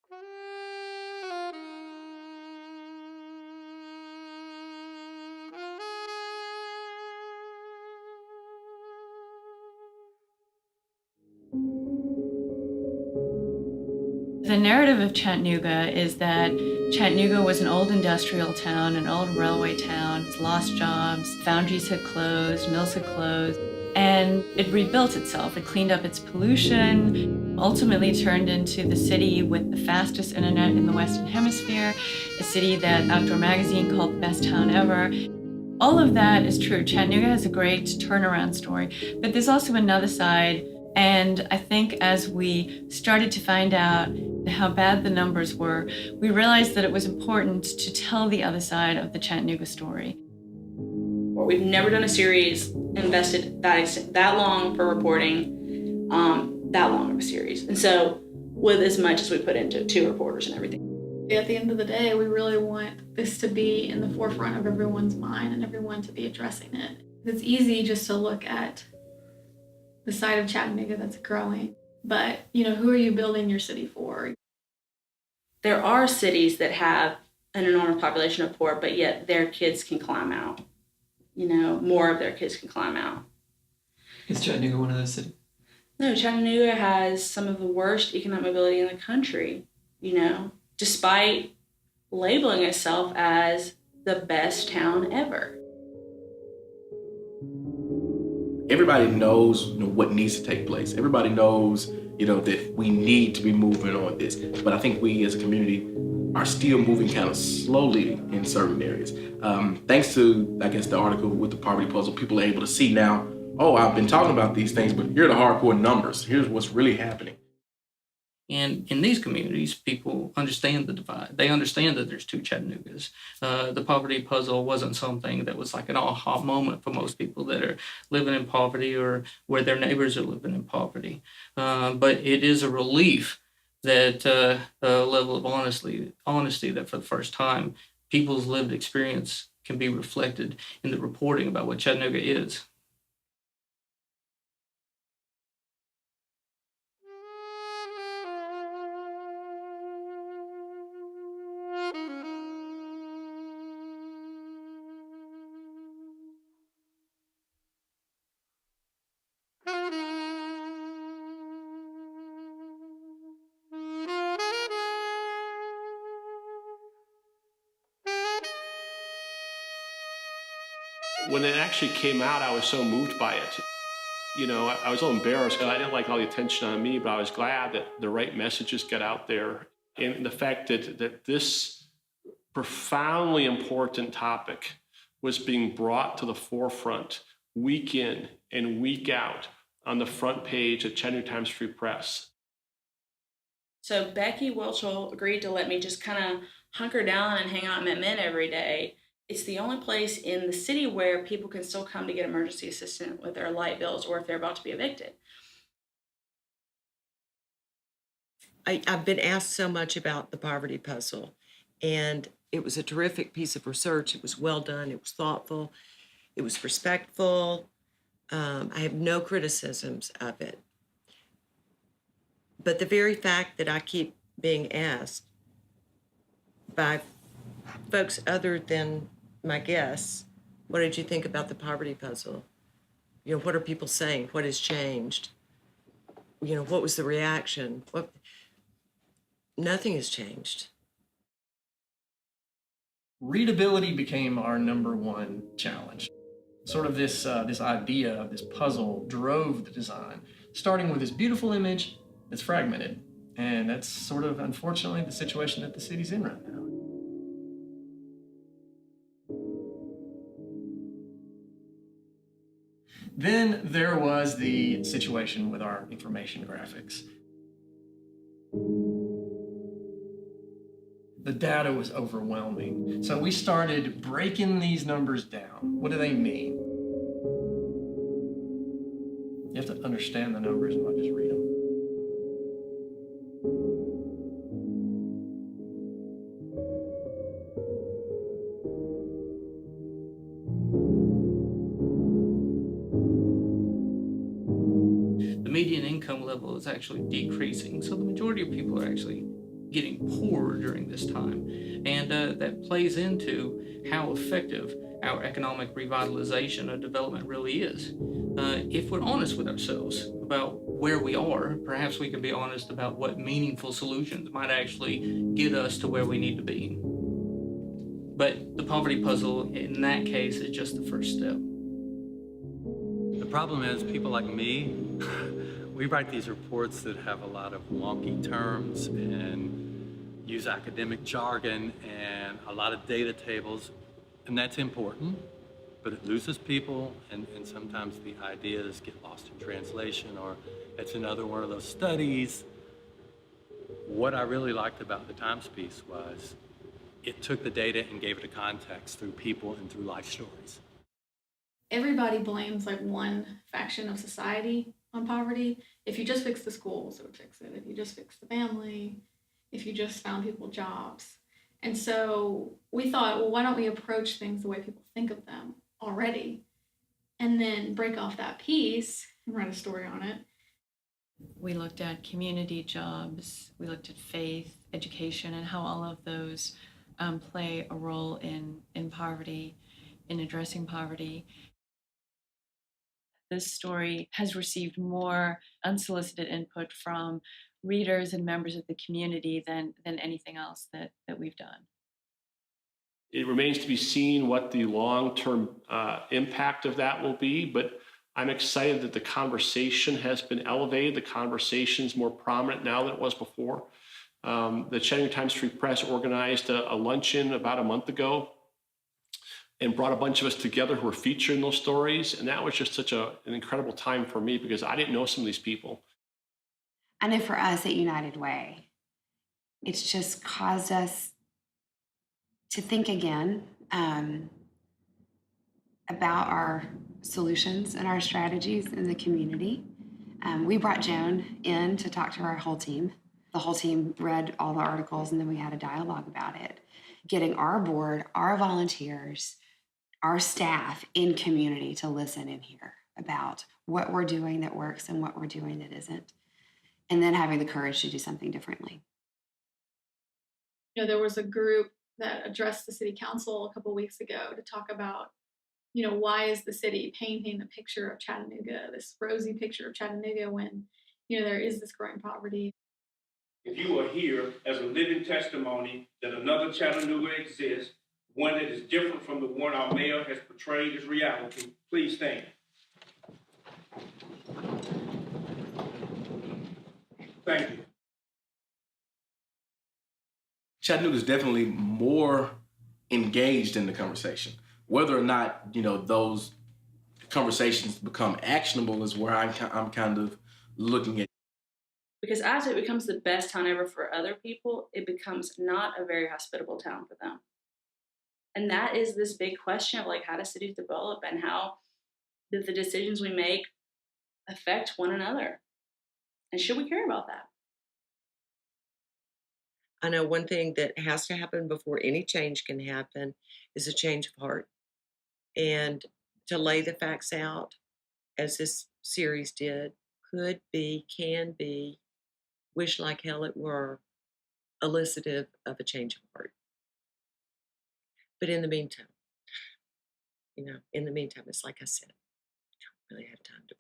The narrative of Chattanooga is that Chattanooga was an old industrial town, an old railway town. It's lost jobs, foundries had closed, mills had closed, and it rebuilt itself. It cleaned up its pollution, ultimately turned into the city with the fastest internet in the Western Hemisphere, a city that Outdoor Magazine called the best town ever. All of that is true. Chattanooga has a great turnaround story, but there's also another side. And I think as we started to find out how bad the numbers were, we realized that it was important to tell the other side of the Chattanooga story. We've never done a series, invested that long for reporting, that long of a series. And so with as much as we put into 2 reporters and everything. At the end of the day, we really want this to be in the forefront of everyone's mind and everyone to be addressing it. It's easy just to look at the side of Chattanooga that's growing, but who are you building your city for? There are cities that have an enormous population of poor, but yet their kids can climb out. More of their kids can climb out. Is Chattanooga one of those cities? No, Chattanooga has some of the worst economic mobility in the country, despite labeling itself as the best town ever. Everybody knows what needs to take place. Everybody knows that we need to be moving on this. But I think we as a community are still moving kind of slowly in certain areas. Thanks to, I guess, the article with the poverty puzzle, people are able to see now, oh, I've been talking about these things, but here are the hardcore numbers. Here's what's really happening. And in these communities, people understand the divide. They understand that there's 2 Chattanoogas. The poverty puzzle wasn't something that was like an aha moment for most people that are living in poverty or where their neighbors are living in poverty. But it is a relief that a level of honesty that for the first time, people's lived experience can be reflected in the reporting about what Chattanooga is. When it actually came out, I was so moved by it. I was a little embarrassed because I didn't like all the attention on me, but I was glad that the right messages got out there. And the fact that this profoundly important topic was being brought to the forefront week in and week out on the front page of Chattanooga Times-Free Press. So Becky Welchel agreed to let me just kind of hunker down and hang out in Mint every day. It's the only place in the city where people can still come to get emergency assistance with their light bills or if they're about to be evicted. I've been asked so much about the poverty puzzle, and it was a terrific piece of research. It was well done. It was thoughtful. It was respectful. I have no criticisms of it. But the very fact that I keep being asked by folks other than my guests, what did you think about the poverty puzzle? What are people saying? What has changed? What was the reaction? Nothing has changed. Readability became our #1 challenge. Sort of this idea of this puzzle drove the design, starting with this beautiful image that's fragmented. And that's sort of, unfortunately, the situation that the city's in right now. Then there was the situation with our information graphics. The data was overwhelming. So we started breaking these numbers down. What do they mean? You have to understand the numbers and not just read them. The median income level is actually decreasing. So the majority of people are actually getting poorer during this time. And that plays into how effective our economic revitalization of development really is. If we're honest with ourselves about where we are, perhaps we can be honest about what meaningful solutions might actually get us to where we need to be. But the poverty puzzle in that case is just the first step. The problem is people like me, we write these reports that have a lot of wonky terms and use academic jargon and a lot of data tables, and that's important, but it loses people, and sometimes the ideas get lost in translation, or it's another one of those studies. What I really liked about the Times piece was it took the data and gave it a context through people and through life stories. Everybody blames like one faction of society on poverty. If you just fix the schools, it would fix it. If you just fix the family, if you just found people jobs. And so we thought, well, why don't we approach things the way people think of them already, and then break off that piece and write a story on it. We looked at community jobs, we looked at faith, education, and how all of those play a role in poverty, in addressing poverty. This story has received more unsolicited input from readers and members of the community than anything else that we've done. It remains to be seen what the long-term impact of that will be, but I'm excited that the conversation has been elevated. The conversation's more prominent now than it was before. The Chattanooga Times-Free Press organized a luncheon about a month ago and brought a bunch of us together who were featuring those stories. And that was just such an incredible time for me because I didn't know some of these people. I know for us at United Way, it's just caused us to think again about our solutions and our strategies in the community. We brought Joan in to talk to our whole team. The whole team read all the articles, and then we had a dialogue about it. Getting our board, our volunteers, our staff in community to listen and hear about what we're doing that works and what we're doing that isn't, and then having the courage to do something differently. You know, there was a group that addressed the city council a couple of weeks ago to talk about, you know, why is the city painting the picture of Chattanooga, this rosy picture of Chattanooga, when, you know, there is this growing poverty. If you are here as a living testimony that another Chattanooga exists, one that is different from the one our mayor has portrayed as reality, please stand. Thank you. Chattanooga is definitely more engaged in the conversation. Whether or not, you know, those conversations become actionable is where I'm kind of looking at. Because as it becomes the best town ever for other people, it becomes not a very hospitable town for them. And that is this big question of like, how do cities develop and how do the decisions we make affect one another? And should we care about that? I know one thing that has to happen before any change can happen is a change of heart. And to lay the facts out, as this series did, could be, can be, wish like hell it were, elicitive of a change of heart. But in the meantime, it's like I said, I don't really have time to